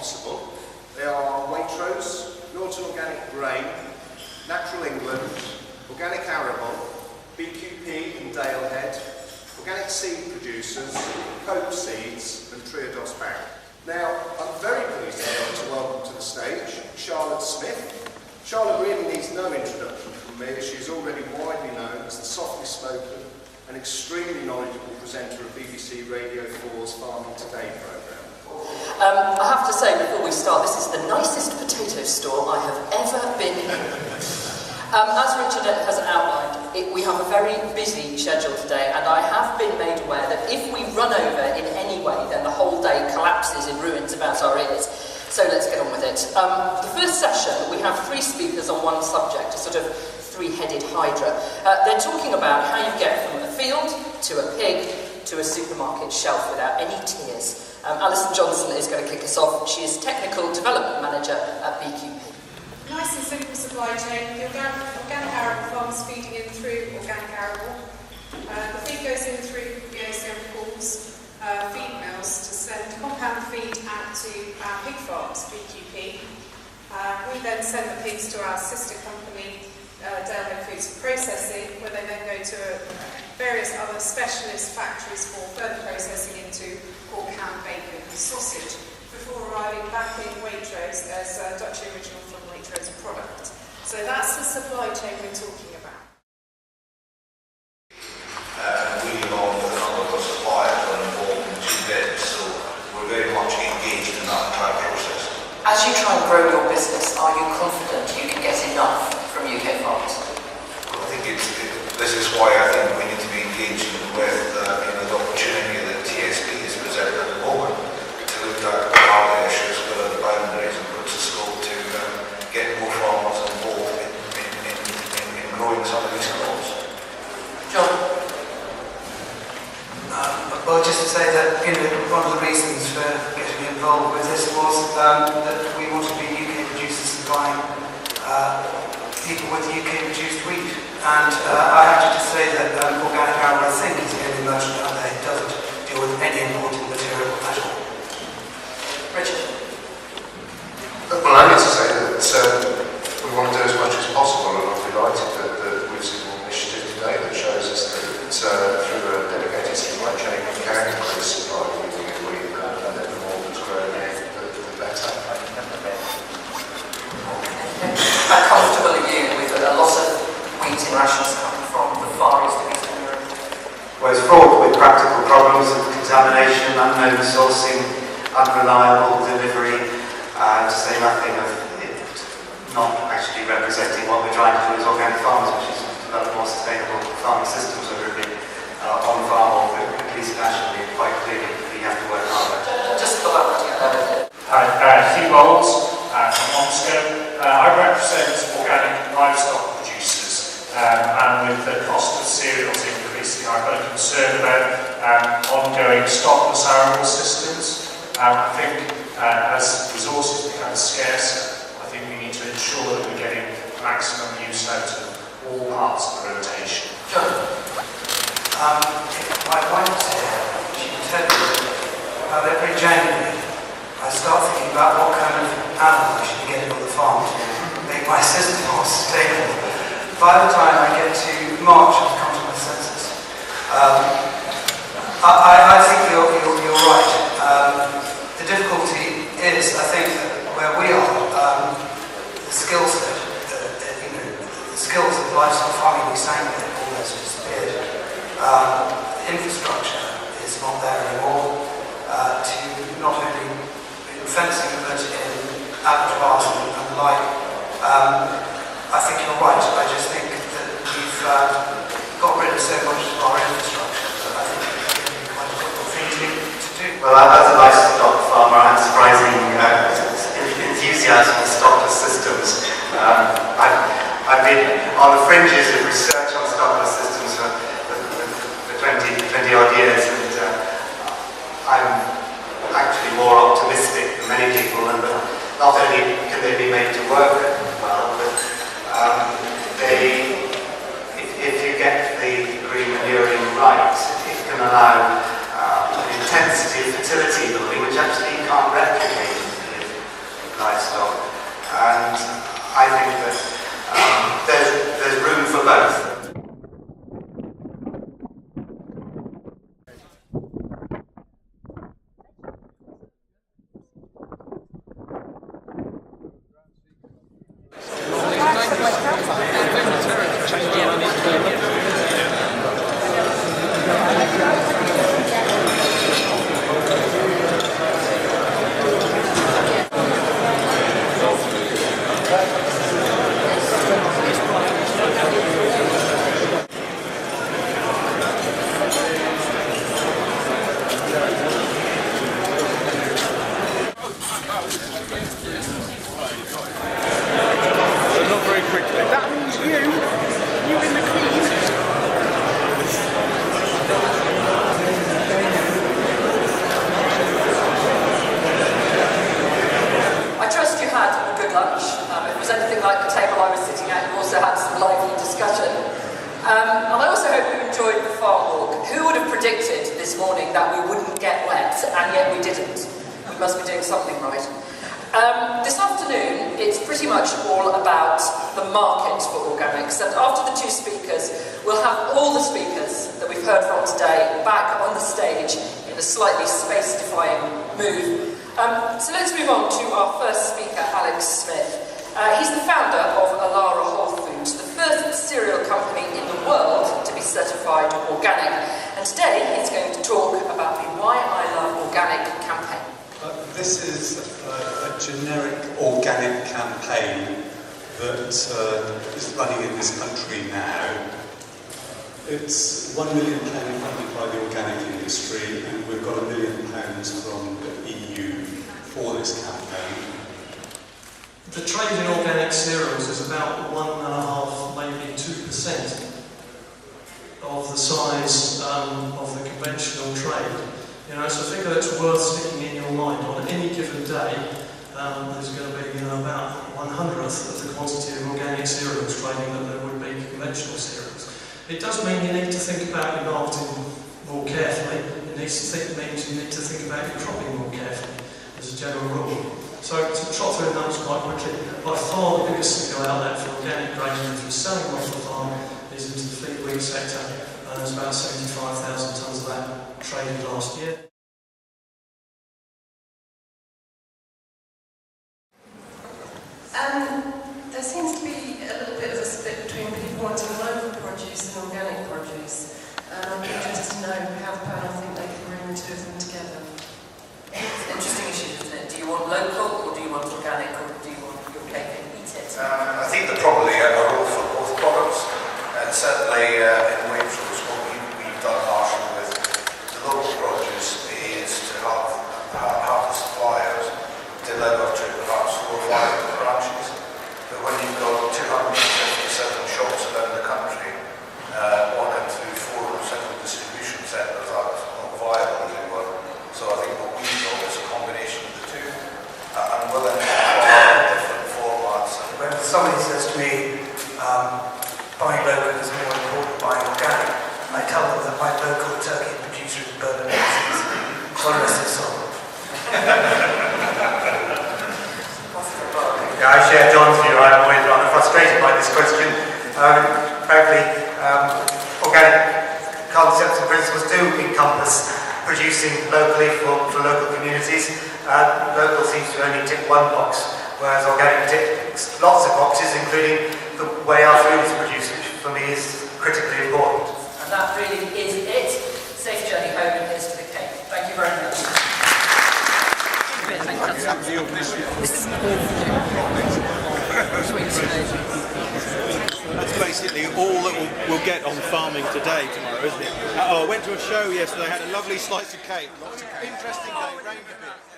possible. They are Waitrose, Norton Organic Grain, Natural England, Organic Arable, BQP and Dalehead, Organic Seed Producers, Cope Seeds and Triodos Bank. Now, I'm very pleased to welcome to the stage Charlotte Smith. Charlotte really needs no introduction from me, as she's already widely known as the softly spoken and extremely knowledgeable presenter of BBC Radio 4's Farming Today programme. I have to say before we start, this is the nicest potato store I have ever been in. As Richard has outlined, we have a very busy schedule today, and I have been made aware that if we run over in any way, then the whole day collapses in ruins about our ears. So let's get on with it. The first session, we have 3 speakers on one subject, a sort of 3-headed hydra. They're talking about how you get from a field to a pig to a supermarket shelf without any tears. Alison Johnson is going to kick us off. She is Technical Development Manager at BQP. Nice and simple supply chain. The organic arable farms feeding in through organic arable. The feed goes in through EOCM pools, feed mills to send compound feed out to our pig farms, BQP. We then send the pigs to our sister company, Dalehead Foods and Processing, where they then go to various other specialist factories for further processing into pork, ham, bacon and sausage, before arriving back in Waitrose as a Dutch original from Waitrose product. So that's the supply chain we're talking about. We along with a number of suppliers are involved in 2 bits, so we're very much engaged in that entire process. As you try and grow your business, are you confident you can get enough from UK farmers? Well, I think this is why I think we need to be engaging with the opportunity that TSB is presenting at the moment to look at how the issues, what are the boundaries and what's the scope to get more farmers involved in growing some of these crops. John? Well, just to say that one of the reasons for getting involved with this was that we want to be UK producers supplying people with UK produced wheat, and I have to just say that organic arable, I think, is the only merchant out there who doesn't deal with any imported material at all. Richard? Well, I need to say that we want to do as much as possible, and I'm delighted that we've seen an initiative today that shows us that through a dedicated supply chain we can increase supply of wheat, and that the more that's grown, the better. How comfortable are you with a lot of wheat in rations coming from the Far East of Eastern Europe? Well, it's fraught with practical problems of contamination, unknown sourcing, unreliable delivery, to say nothing of it not actually representing what we're trying to do as organic farmers, which is develop more sustainable farming systems, whether it be on farm or at least nationally. Quite clearly, we have to work harder. Just for that, Hugh Bowles from Moscow. I represent organic livestock producers, and with the cost of cereals increasing, I've got a concern about ongoing stockless arable systems. I think as resources become scarce, I think we need to ensure that we're getting maximum use out of all parts of the rotation. John? If my wife was here, she would tell you how every January I start thinking about what kind of animal I should be getting on the farm to make my system more sustainable. By the time I get to March, I've come to my senses. I think you're right. The difficulty is, I think, that where we are, the skill set, the skills of livestock farming, we sang with, almost disappeared. The infrastructure is not there anymore to not only fencing but in abattoirs and the like. I think you're right. I just think that we've got rid of so much of our infrastructure that I think it's going to be quite a difficult thing to do. Well, as a livestock farmer, I have surprising enthusiasm for stockless systems. I've been on the fringes of research on stockless systems for 20 odd years, and I'm actually more optimistic than many people, and not only can they be made to work well, but if you get the green manuring right, it can allow an intensity of fertility building which actually you can't replicate And I also hope you enjoyed the farm walk. Who would have predicted this morning that we wouldn't get wet, and yet we didn't? We must be doing something right. This afternoon, it's pretty much all about the market for organics, and after the two speakers, we'll have all the speakers that we've heard from today back on the stage in a slightly space-defying move. So let's move on to our first speaker, Alex Smith. He's the founder of Alara Whole Foods, the first cereal company in the world to be certified organic. And today he's going to talk about the Why I Love Organic campaign. This is a generic organic campaign that is running in this country now. It's £1 million funded by the organic industry, and we've got £1 million from the EU for this campaign. The trade in organic cereals is about 1.5%, maybe 2% of the size of the conventional trade. You know, it's a figure that's worth sticking in your mind. On any given day, there's going to be about 1/100th of the quantity of organic cereals trading that there would be conventional cereals. It does mean you need to think about your marketing more carefully. It means you need to think about your cropping more carefully, as a general rule. So to trot through the numbers quite quickly, by far the biggest single outlet for organic grain if you're selling off the farm is into the feed wheat sector. There's about 75,000 tonnes of that traded last year. There seems to be a little bit of a split between people wanting local produce and organic produce. I'm interested to know how the panel think they can bring the two of them together. It's an interesting issue, isn't it? Do you want local, or do you want organic, or do you want your cake and eat it? I think they're probably a role for both products, and certainly in Waitrose, what we've done largely with the local produce is to have the suppliers deliver to perhaps 4 or 5 different branches. But when you've got 257 shops around the country working through 4 single distribution centres, that's not viable as it were. So I think what we've got is a combination of the two, and willing to try different formats. When somebody says to me, buying local is more important than buying organic, I tell them that my local turkey producer is Bernard Macy's. What the rest is song. Yeah, I share John's view. I'm always rather frustrated by this question. Frankly, organic concepts and principles do encompass producing locally for local communities. Local seems to only tick one box, whereas organic ticks lots of boxes, including the way our food is produced, which for me is critically important. And that really is it. Safe journey home, and here's to the cake. Thank you very much. That's basically all that we'll get on farming today, tomorrow, isn't it? I went to a show yesterday, had a lovely slice of cake. Interesting day, rained a bit.